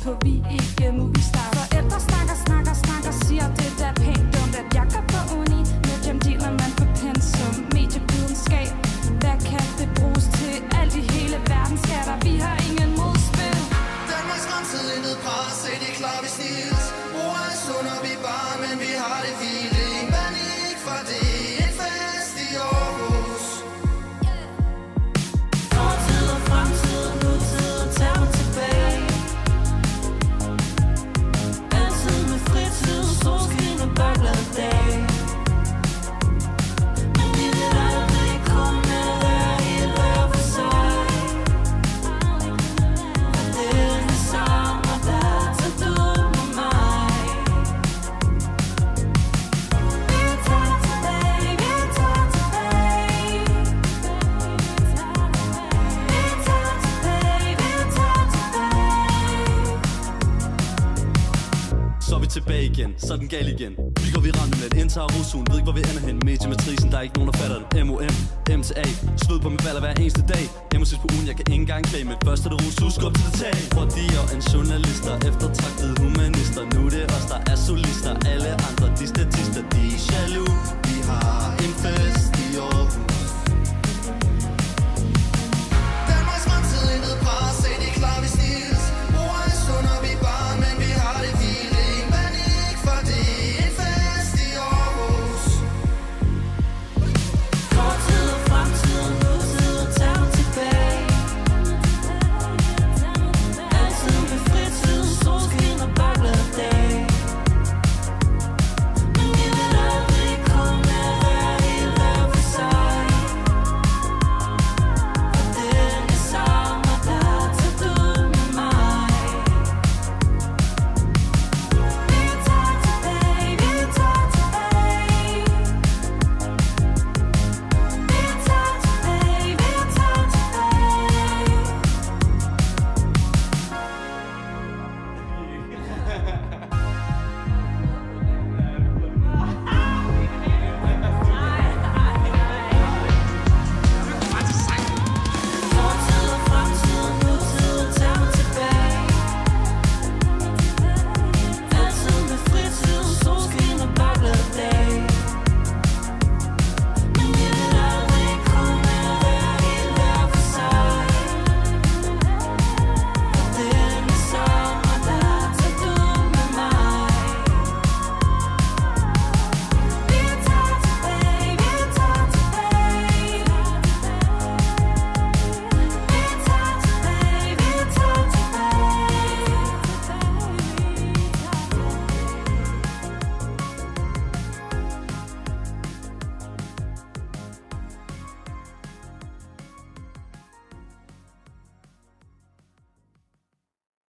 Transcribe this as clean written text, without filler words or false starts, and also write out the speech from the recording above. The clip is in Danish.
på vi ikke Movistar. Forældre snakker, siger det der er pænt dumt, at jeg går på uni. Med dem dealer man på pensum, medievidenskab. Hvad kan det bruges til? Alt i hele verden skatter, vi har ingen modspil. Danmarks fremtid intet pres, se det klar vi snilt. Mor er sund og vi bare, men vi har det fint. Ingen panik for det, en fest i Aarhus. Fortid og fremtid, nutid og tager mig tilbage. Altid med fritid, solskin og bare glad dag. Men vi vil aldrig kunne være helt hver for sig. For det er det samme, der tager du med mig. Vi tager tilbage, vi tager tilbage. Vi tager tilbage, vi tager tilbage. Så er vi tilbage igen, så er den gal igen. Vi går viral med lidt, indtager rusun. Ved ikke hvor vi ender hen, mediematrisen, der er ikke nogen der fatter det. MOM, M til A, sved på mit baller hver eneste dag. Emosis på ugen, jeg kan ikke engang klage. Men først er det rusus, skub til det tag. Fordi og en journalister, eftertragtede humanister. Nu er det os, der er solister. Alle andre, de statister, de er jaloux. Vi har en fest i Aarhus.